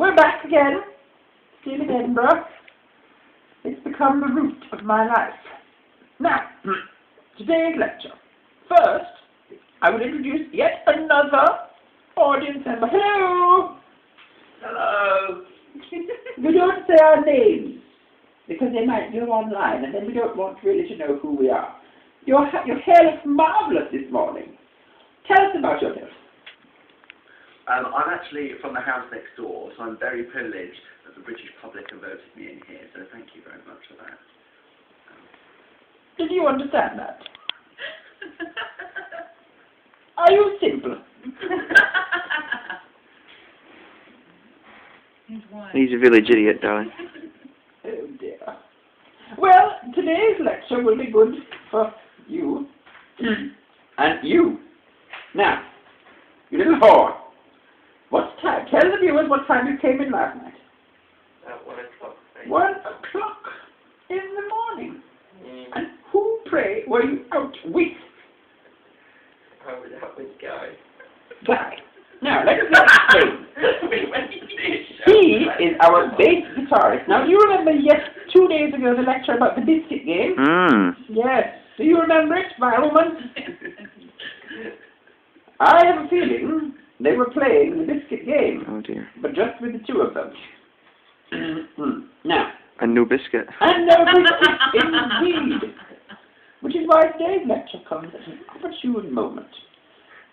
We're back again. Still in Edinburgh. It's become the root of my life. Now, today's lecture. First, I will introduce yet another audience member. Hello! Hello! We don't say our names, because they might go online, and then we don't want really to know who we are. Your hair looks marvellous this morning. Tell us about yourself. I'm actually from the house next door, so I'm very privileged that the British public have voted me in here, so thank you very much for that. Did you understand that? Are you simple? He's a village idiot, darling. Oh dear. Well, today's lecture will be good for you and you. Now, you little whore, what's time? Tell the viewers what time you came in last night. At 1 o'clock. 1 o'clock in the morning. And who, pray, were you out with? I was out with Guy. Guy. Now, let us explain. We went to see a show. He is our bass guitarist. Now, do you remember 2 days ago the lecture about the biscuit game? Yes. Do you remember it, my woman? I have a feeling they were playing the biscuit game. Oh dear. But just with the two of them. Now. A new biscuit. And no biscuit, indeed. Which is why today's lecture comes at an opportune moment.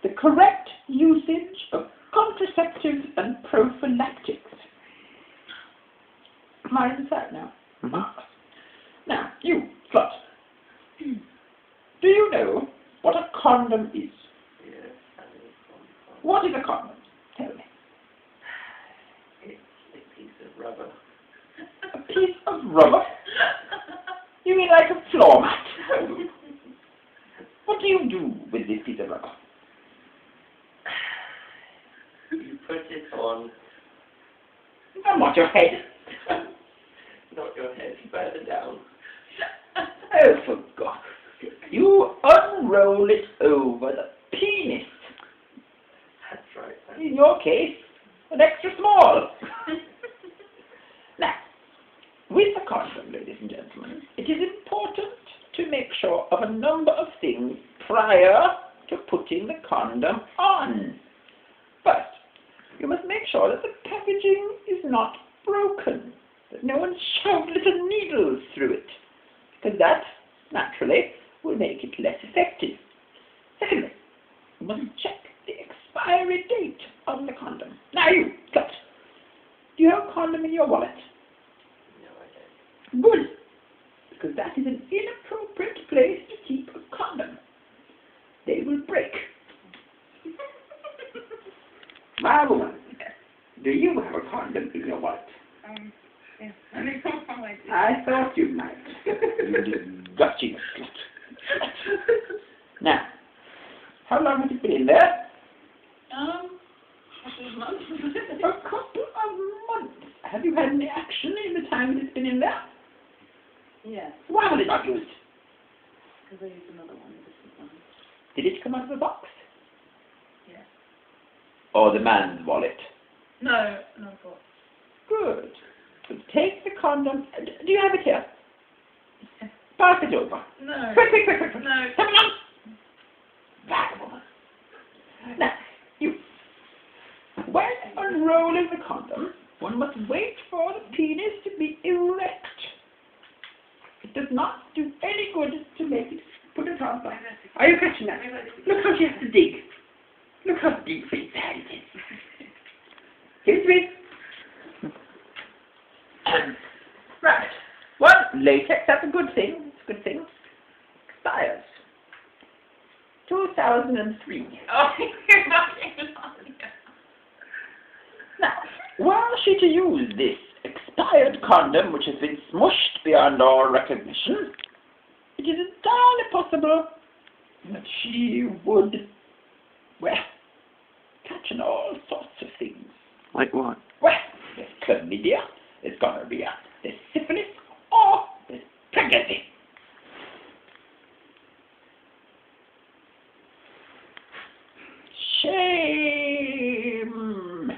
The correct usage of contraceptives and prophylactics. Am I in that now? Now, you, slut. Do you know what a condom is? Yes, What is a condom? Tell me. it's a piece of rubber. A piece of rubber? You mean like a floor mat? What do you do with this piece of rubber? You put it on, And what, your head? not your head, further down. Oh, for God's sake. You unroll it over the penis. That's right. In your case, an extra small. Now, with a condom, ladies and gentlemen, it is important to make sure of a number of things prior to putting the condom on. First, you must make sure that the packaging is not broken, that no one shoved little needles through it, because that, naturally, will make it less effective. Secondly, you must check the expiry date on the condom. Now you, slut, do you have a condom in your wallet? No, I don't. Good, because that is an inappropriate place to keep a condom. They will break. My woman, do you have a condom in your wallet? Yes. I thought you might. You gutty slut. Now, how long has it been in there? Couple of months. A couple of months. Have you had any action in the time it's been in there? Yes, Why was it not used? because I used another one, a different one. Did it come out of the box? Yes. Or the man's wallet? No, no box. Good. So take the condom. Do you have it here? Pass it over. No. Quick, quick, quick, quick, quick. No. Come on. Bad woman. Now, you. When unrolling the condom, one must wait for the penis to be erect. It does not do any good to make it put it on back. Are you catching that? Look how she has to dig. Look how deep inside it is. Give it to me. Right. Well, latex, that's a good thing. It's a good thing. Expires. 2003. Oh, you're not even on it. Now, were she to use this expired condom, which has been smushed beyond all recognition, it is entirely possible that she would, well, catch on all sorts of things. Like what? Well, there's chlamydia, there's gonorrhea, there's syphilis, or there's pregnancy. Shame.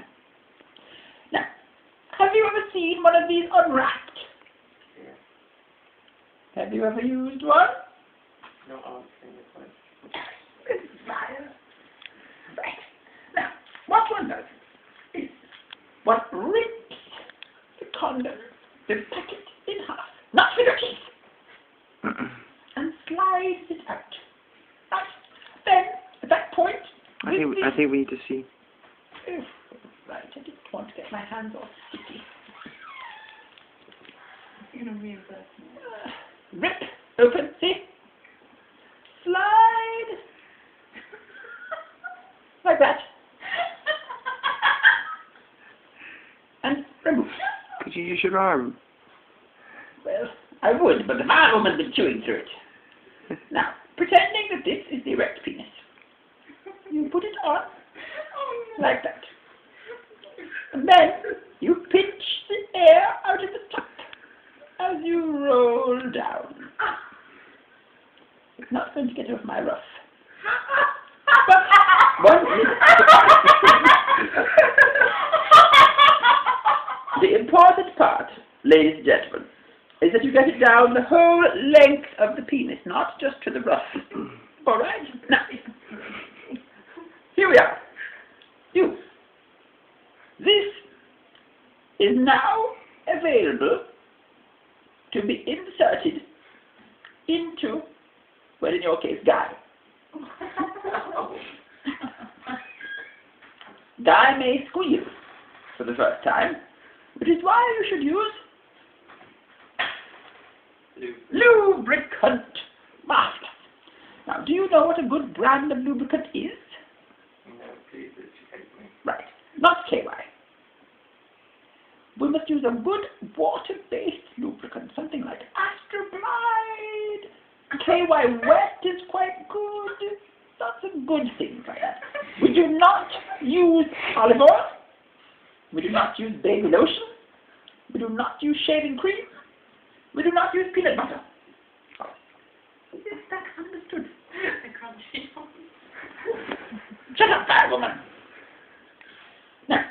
Now, seen one of these unwrapped? Yeah. Have you ever used one? Not answering the question. It's fire. Right. Now, what one does is one rips the condom, the packet in half, not with your teeth, and slides it out. Right. Then, at that point, I think we need to see. Oof, right, I didn't want to get my hands all sticky. You're going to reimburse me. Rip, open, see? Slide. Like that. And remove. Could you use your arm? Well, I would, but the man woman's been chewing through it. Now, pretending that this is the erect penis, you put it on like that. And then you pinch the air out of the top as you roll down. It's not going to get off my ruff. But one minute. The important part, ladies and gentlemen, is that you get it down the whole length of the penis, not just to the ruff. All right? Now, here we are. This is now available to be inserted into, well, in your case, Guy. Guy may squeal for the first time, which is why you should use lubricant. Marvelous. Now, do you know what a good brand of lubricant is? No, please educate me. Right, not KY. We must use a good water-based lubricant, something like Astroglide. KY wet is quite good. Lots of good things like that. We do not use olive oil. We do not use baby lotion. We do not use shaving cream. We do not use peanut butter. Is that understood? Shut up, bad woman. Now,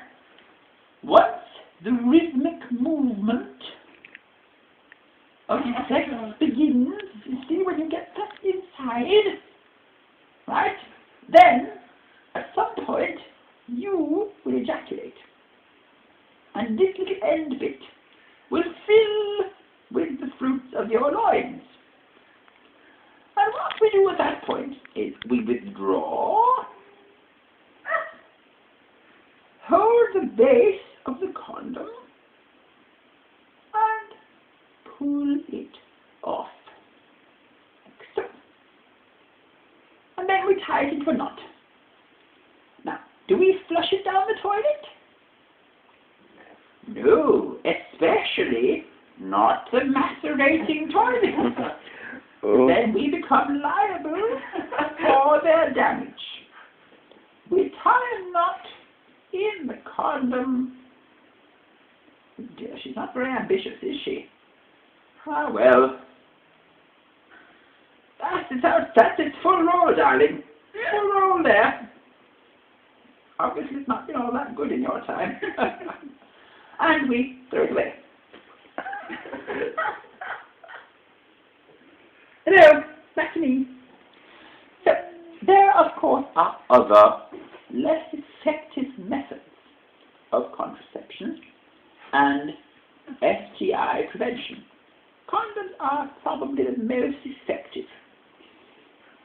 once the rhythmic movement of sex begins, you see when you get that inside, right? Then, at some point, you will ejaculate. And this little end bit will fill with the fruits of your loins. And what we do at that point is we withdraw, hold the base of the condom, and pull it off. Like so. And then we tie it into a knot. Now, do we flush it down the toilet? No, especially not the macerating toilet. Oh. Then we become liable for their damage. We tie a knot in the condom. Dear, she's not very ambitious, is she? Ah, well. That's its full roll, darling. Full roll there. Obviously, it's not been all that good in your time. And we throw it away. Hello, back to me. So, there of course are other, less effective methods of contraception and STI prevention. Condoms are probably the most effective.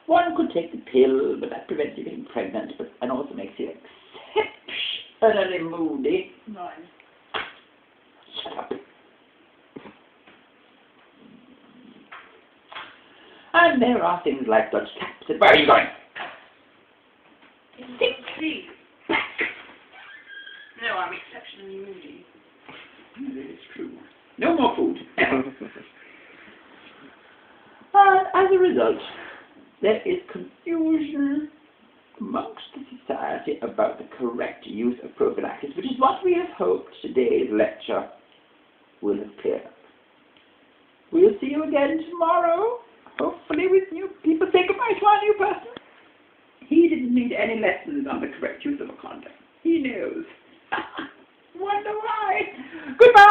One could take the pill, but that prevents you getting pregnant, and also makes you exceptionally moody. Right. Shut up. And there are things like Dutch taps. And where are you going? Please. No, I'm exceptionally moody. It's true. No more food. And as a result, there is confusion amongst the society about the correct use of prophylaxis, which is what we have hoped today's lecture will have cleared up. We'll see you again tomorrow, hopefully with new people. Say goodbye to our new person. He didn't need any lessons on the correct use of a condom. He knows. Wonder why. Goodbye.